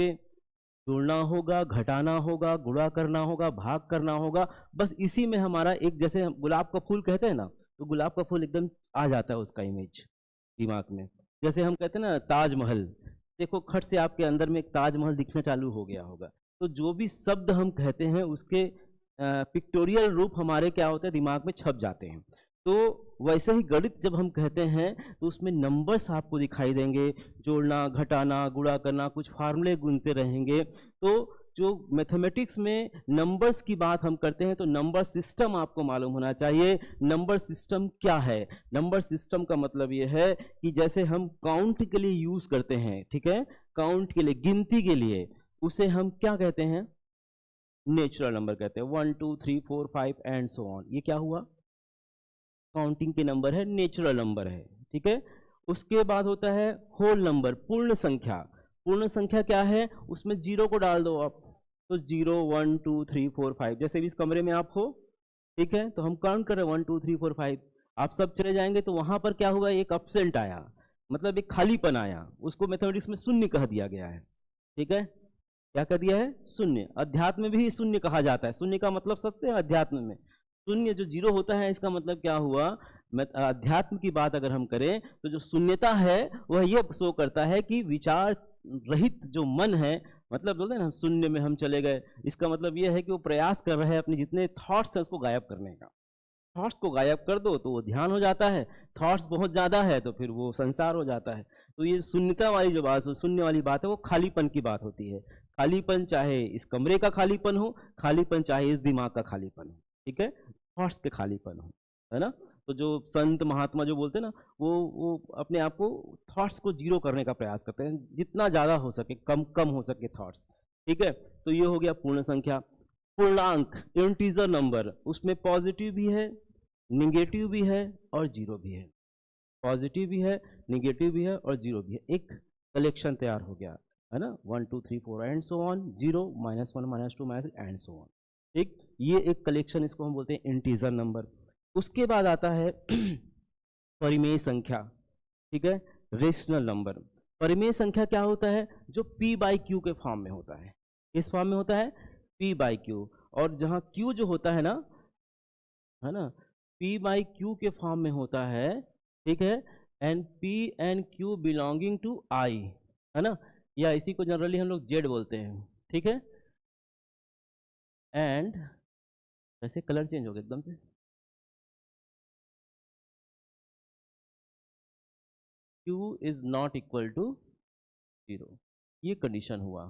करेंगे, जोड़ना होगा, घटाना होगा, गुणा करना होगा, भाग करना होगा। बस इसी में हमारा एक, जैसे हम गुलाब का फूल कहते हैं ना, तो गुलाब का फूल एकदम आ जाता है उसका इमेज दिमाग में। जैसे हम कहते हैं ना ताजमहल, देखो खट से आपके अंदर में एक ताजमहल दिखना चालू हो गया होगा। तो जो भी शब्द हम कहते हैं उसके पिक्टोरियल रूप हमारे क्या होते हैं, दिमाग में छप जाते हैं। तो वैसे ही गणित जब हम कहते हैं तो उसमें नंबर्स आपको दिखाई देंगे, जोड़ना, घटाना, गुणा करना, कुछ फार्मूले गुनते रहेंगे। तो जो मैथमेटिक्स में नंबर्स की बात हम करते हैं तो नंबर सिस्टम आपको मालूम होना चाहिए। नंबर सिस्टम क्या है? नंबर सिस्टम का मतलब ये है कि जैसे हम काउंट के लिए यूज करते हैं, ठीक है, काउंट के लिए, गिनती के लिए, उसे हम क्या कहते हैं? नेचुरल नंबर कहते हैं। 1 2 3 4 5 एंड सो ऑन, ये क्या हुआ? काउंटिंग के नंबर है, नेचुरल नंबर है, ठीक है। उसके बाद होता है होल नंबर, पूर्ण संख्या। पूर्ण संख्या क्या है? उसमें जीरो को डाल दो आप, तो 0 1 2 3 4 5, जैसे भी इस कमरे में आप हो, ठीक है, तो हम काउंट कर रहे हैं 1 2 3 4 5। आप सब चले जाएंगे तो वहां पर क्या हुआ? एक एब्सेंट आया, मतलब एक खालीपन आया, उसको मैथमेटिक्स में शून्य कह दिया गया है, ठीक है। क्या कह दिया है? शून्य। अध्यात्म में भी शून्य कहा जाता है। शून्य का मतलब सत्य है अध्यात्म में। शून्य जो जीरो होता है, इसका मतलब क्या हुआ? अध्यात्म की बात अगर हम करें तो जो शून्यता है वह ये शो करता है कि विचार रहित जो मन है, मतलब बोलते हैं ना शून्य में हम चले गए, इसका मतलब यह है कि वो प्रयास कर रहे हैं अपने जितने थॉट्स हैं उसको गायब करने का। थॉट्स को गायब कर दो तो वो ध्यान हो जाता है, थॉट्स बहुत ज्यादा है तो फिर वो संसार हो जाता है। तो ये शून्यता वाली जो बात, शून्य वाली बात है, वो खालीपन की बात होती है। खालीपन चाहे इस कमरे का खालीपन हो, खालीपन चाहे इस दिमाग का खालीपन हो, ठीक है, थॉट्स के खालीपन हो, है ना। तो जो संत महात्मा जो बोलते हैं ना, वो अपने आप को थॉट्स को जीरो करने का प्रयास करते हैं, जितना ज्यादा हो सके, कम कम हो सके थॉट्स, ठीक है। तो ये हो गया पूर्ण संख्या। पूर्णांक, इंटीजर नंबर, उसमें पॉजिटिव भी है, निगेटिव भी है और जीरो भी है। पॉजिटिव भी है, निगेटिव भी है और जीरो भी है। एक कलेक्शन तैयार हो गया, है ना, 1 2 3 4 and so on, 0 -1 -2 minus and so on, ठीक। ये एक कलेक्शन, इसको हम बोलते हैं इंटीजर नंबर। उसके बाद आता है परिमेय संख्या, ठीक है, रेशनल नंबर। परिमेय संख्या क्या होता है? जो p बाई क्यू के फॉर्म में होता है। किस फॉर्म में होता है? p by Q. और जहां q जो होता है ना, है ना, p बाई क्यू के फॉर्म में होता है, ठीक है। And p and q belonging to i, है ना, या इसी को जनरली हम लोग z बोलते हैं, ठीक है। एंड वैसे कलर चेंज हो गया एकदम से, q is not equal to 0, ये कंडीशन हुआ,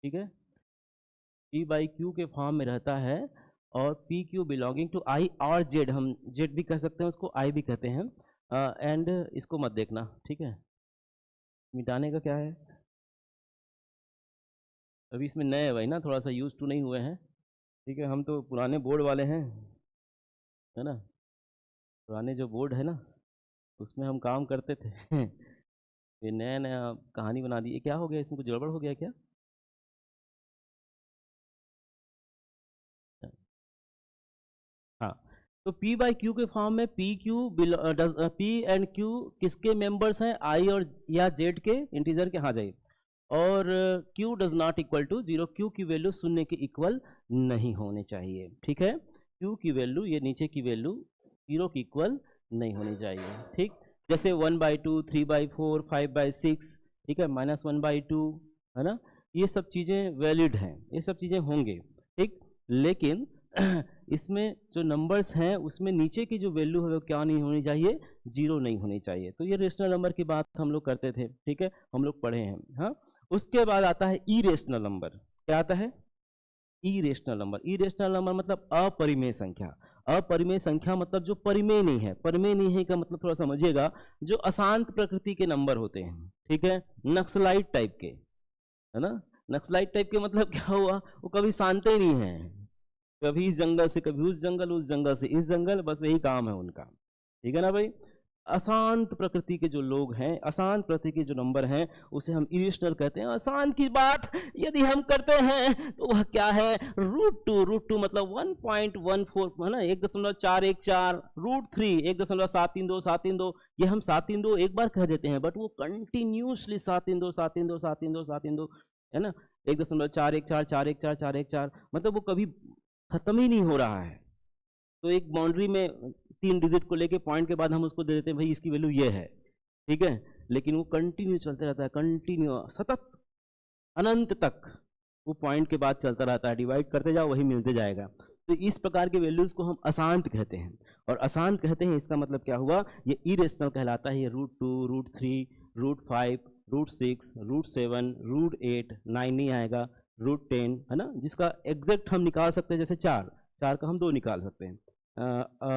ठीक है। p बाई क्यू के फॉर्म में रहता है और p q belonging to i और जेड, हम जेड भी कह सकते हैं उसको, आई भी कहते हैं। एंड इसको मत देखना, ठीक है, मिटाने का क्या है, अभी इसमें नए है भाई ना, थोड़ा सा यूज टू नहीं हुए हैं, ठीक है। हम तो पुराने बोर्ड वाले हैं, है ना, पुराने जो बोर्ड है ना उसमें हम काम करते थे ये नया नया कहानी बना दी। ये क्या हो गया, इसमें कुछ गड़बड़ हो गया क्या? हाँ, तो p बाई क्यू के फॉर्म में P Q P and Q किसके मेंबर्स हैं? आई और या जेड के, इंटीजर के, हाँ जाइए। और q does not equal to 0, q की वैल्यू शून्य के इक्वल नहीं होनी चाहिए, ठीक है। q की वैल्यू, ये नीचे की वैल्यू 0 की इक्वल नहीं होनी चाहिए, ठीक। जैसे 1/2, 3/4, 5/6, ठीक है, -1/2, है ना, ये सब चीज़ें वैलिड हैं, ये सब चीज़ें होंगे, ठीक। लेकिन इसमें जो नंबर्स हैं उसमें नीचे की जो वैल्यू है वो क्या नहीं होनी चाहिए? 0 नहीं होनी चाहिए। तो ये रेशनल नंबर की बात हम लोग करते थे, ठीक है, हम लोग पढ़े हैं, हाँ। उसके बाद आता है इरेशनल नंबर। क्या आता है? Irrational number. इरेशनल नंबर मतलब अपरिमेय संख्या। अपरिमेय संख्या मतलब जो परिमेय नहीं है। परिमेय नहीं है का मतलब थोड़ा समझिएगा, जो अशांत प्रकृति के नंबर होते हैं, ठीक है, नक्सलाइट टाइप के, है ना। नक्सलाइट टाइप के मतलब क्या हुआ? वो कभी शांत ही नहीं है, कभी इस जंगल से कभी उस जंगल, उस जंगल से इस जंगल, बस यही काम है उनका, ठीक है ना भाई। अशांत प्रकृति के जो लोग हैं, अशांत प्रकृति के जो नंबर हैं, उसे हम इरेशनल कहते हैं। अशांत की बात यदि हम करते हैं तो वह क्या है? √2 मतलब 1.14, है ना, 1.414, √3 1.732732, ये हम 732 एक बार कह देते हैं, बट वो कंटिन्यूसली 732 732 732 732, है ना, 1.414414414, मतलब वो कभी खत्म ही नहीं हो रहा है। तो एक बाउंड्री में 3 डिजिट को लेके पॉइंट के बाद हम उसको दे देते हैं भाई इसकी वैल्यू ये है, ठीक है, लेकिन वो कंटिन्यू चलते रहता है, कंटिन्यू सतत अनंत तक वो पॉइंट के बाद चलता रहता है, डिवाइड करते जाओ वही मिलते जाएगा। तो इस प्रकार के वैल्यूज को हम अशांत कहते हैं, और अशांत कहते हैं इसका मतलब क्या हुआ, ये इरेशनल कहलाता है। ये √2, √3, √5, √6, √7, √8, 9 नहीं आएगा, √10 है ना, जिसका एग्जैक्ट हम निकाल सकते हैं, जैसे 4 का हम 2 निकाल सकते हैं,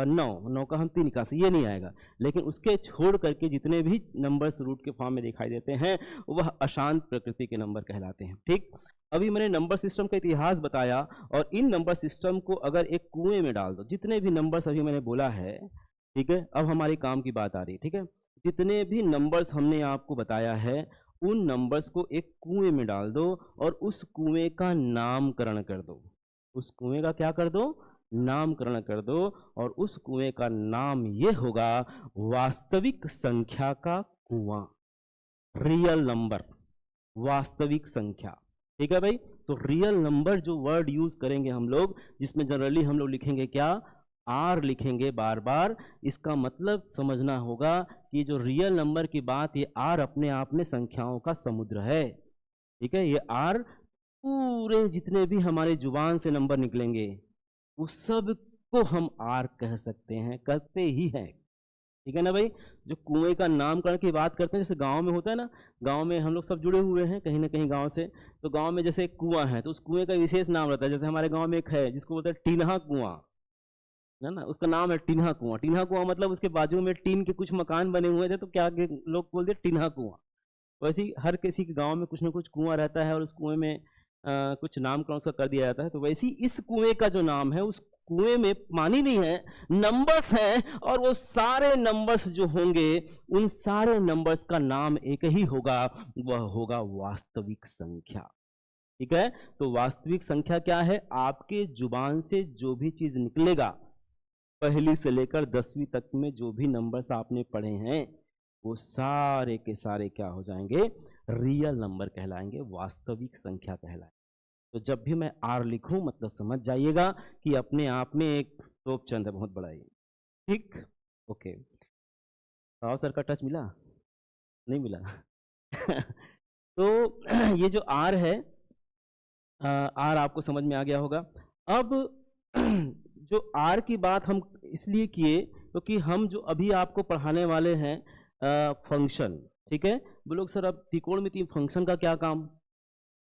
9 का हम 3 निकाल सकते, ये नहीं आएगा। लेकिन उसके छोड़ करके जितने भी नंबर्स रूट के फॉर्म में दिखाई देते हैं वह अशांत प्रकृति के नंबर कहलाते हैं। ठीक, अभी मैंने नंबर सिस्टम का इतिहास बताया, और इन नंबर सिस्टम को अगर एक कुएं में डाल दो, जितने भी नंबर्स अभी मैंने बोला है, ठीक है, अब हमारे काम की बात आ रही है, ठीक है, जितने भी नंबर्स हमने आपको बताया है उन नंबर्स को एक कुएं में डाल दो और उस कुएं का नामकरण कर दो। उस कुएं का क्या कर दो, नामकरण कर दो, और उस कुएं का नाम ये होगा वास्तविक संख्या का कुआं, रियल नंबर, वास्तविक संख्या। ठीक है भाई, तो रियल नंबर जो वर्ड यूज करेंगे हम लोग, जिसमें जनरली हम लोग लिखेंगे क्या, आर लिखेंगे बार बार। इसका मतलब समझना होगा कि जो रियल नंबर की बात, ये आर अपने आप में संख्याओं का समुद्र है। ठीक है, ये आर पूरे जितने भी हमारे जुबान से नंबर निकलेंगे उस सब को हम आर कह सकते हैं, करते ही हैं। ठीक है ना भाई, जो कुएं का नामकरण की बात करते हैं, जैसे गांव में होता है ना, गांव में हम लोग सब जुड़े हुए हैं कहीं ना कहीं गांव से, तो गांव में जैसे एक कुआं है तो उस कुएं का विशेष नाम रहता है। जैसे हमारे गांव में एक है जिसको बोलते हैं टीन्हा कुआं, है ना, उसका नाम है टीन्हा कुआं। टीन्हा कुआं मतलब उसके बाजू में टीन के कुछ मकान बने हुए थे तो क्या लोग बोलते टीन्हा कुआं। वैसे ही हर किसी के गांव में कुछ ना कुछ कुआं रहता है और उस कुएं में कुछ नामकरण उसका कर दिया जाता है। तो वैसे ही इस कुएं का जो नाम है, उस कुएं में पानी नहीं है, नंबर्स हैं, और वो सारे नंबर्स जो होंगे उन सारे नंबर्स का नाम एक ही होगा, वह होगा वास्तविक संख्या। ठीक है, तो वास्तविक संख्या क्या है, आपके जुबान से जो भी चीज निकलेगा, पहली से लेकर 10वीं तक में जो भी नंबर्स आपने पढ़े हैं वो सारे के सारे क्या हो जाएंगे, रियल नंबर कहलाएंगे, वास्तविक संख्या कहलाएंगे। तो जब भी मैं आर लिखूं मतलब समझ जाइएगा कि अपने आप में एक तोपचंद है बहुत बड़ा ही। ठीक, ओके, राव सर का टच मिला, नहीं मिला? तो ये जो आर है, आर आपको समझ में आ गया होगा। अब जो आर की बात हम इसलिए किए क्योंकि हम जो अभी आपको पढ़ाने वाले हैं फंक्शन, ठीक है, बोलोगे सर अब त्रिकोणमिति फंक्शन का क्या काम,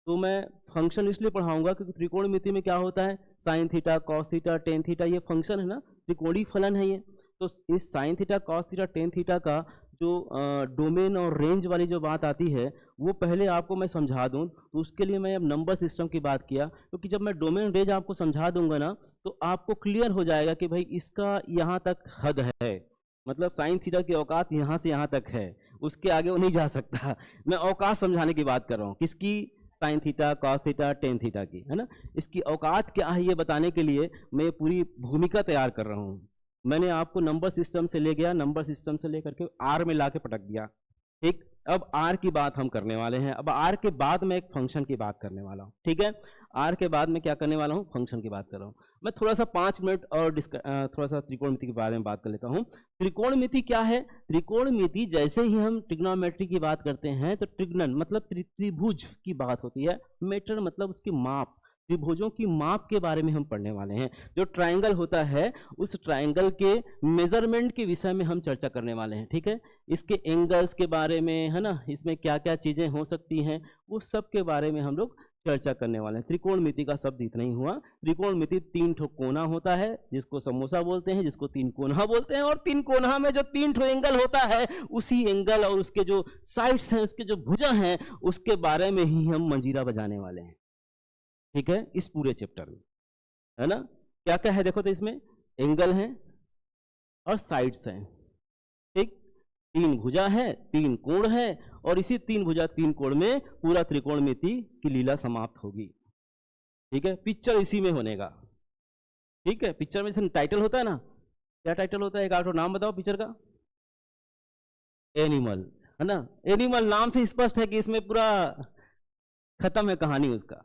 तो मैं फंक्शन इसलिए पढ़ाऊंगा क्योंकि त्रिकोणमिति में क्या होता है, sine theta, cos theta, tan theta, ये फंक्शन है ना, त्रिकोणीय फलन है ये। तो इस sine theta, cos theta, tan theta का जो डोमेन और रेंज वाली जो बात आती है वो पहले आपको मैं समझा दूं। तो उसके लिए मैं अब नंबर सिस्टम की बात किया, क्योंकि जब मैं डोमेन रेंज आपको समझा दूंगा ना तो आपको क्लियर हो जाएगा कि भाई इसका यहाँ तक हद है, मतलब साइन थीटा की औकात यहाँ से यहाँ तक है, उसके आगे वो नहीं जा सकता। मैं औकात समझाने की बात कर रहा हूँ, किसकी, sine theta, cos theta, tan theta की, है ना। इसकी औकात क्या है ये बताने के लिए मैं पूरी भूमिका तैयार कर रहा हूँ। मैंने आपको नंबर सिस्टम से ले गया, नंबर सिस्टम से लेकर के आर में लाके पटक दिया। ठीक, अब आर की बात हम करने वाले हैं। अब आर के बाद मैं एक फंक्शन की बात करने वाला हूँ। ठीक है, आर के बाद मैं क्या करने वाला हूँ, फंक्शन की बात कर रहा हूँ। मैं थोड़ा सा 5 मिनट और थोड़ा सा त्रिकोणमिति के बारे में बात कर लेता हूँ। त्रिकोणमिति क्या है, त्रिकोणमिति जैसे ही हम ट्रिग्नोमेट्री की बात करते हैं तो ट्रिग्नन मतलब त्रिभुज की बात होती है, मेटर मतलब उसकी माप, त्रिभुजों की माप के बारे में हम पढ़ने वाले हैं। जो ट्रायंगल होता है उस ट्रायंगल के मेजरमेंट के विषय में हम चर्चा करने वाले हैं। ठीक है, इसके एंगल्स के बारे में, है ना, इसमें क्या क्या चीजें हो सकती हैं वो सब के बारे में हम लोग चर्चा करने वाले हैं। त्रिकोणमिति का शब्द इतना ही हुआ। त्रिकोणमिति 3 ठो कोना होता है जिसको समोसा बोलते हैं, जिसको 3 कोना बोलते हैं, और 3 कोना में जो 3 ठो एंगल होता है उसी एंगल और उसके जो साइड्स हैं, उसके जो भुजा हैं, उसके बारे में ही हम मंजीरा बजाने वाले हैं। ठीक है, इस पूरे चैप्टर में, है ना, क्या क्या है देखो तो इसमें एंगल हैं और साइड्स हैं। ठीक, 3 भुजा है, 3 कोण है, और इसी 3 भुजा 3 कोण में पूरा त्रिकोणमिति की लीला समाप्त होगी। ठीक है, पिक्चर इसी में होनेगा। ठीक है, पिक्चर में जैसे टाइटल होता है ना, क्या टाइटल होता है, एक आठ नाम बताओ पिक्चर का, एनिमल, है ना। एनिमल नाम से स्पष्ट है कि इसमें पूरा खत्म है कहानी उसका।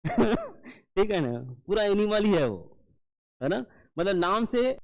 ठीक है ना, पूरा एनिमल ही है वो, है ना, मतलब नाम से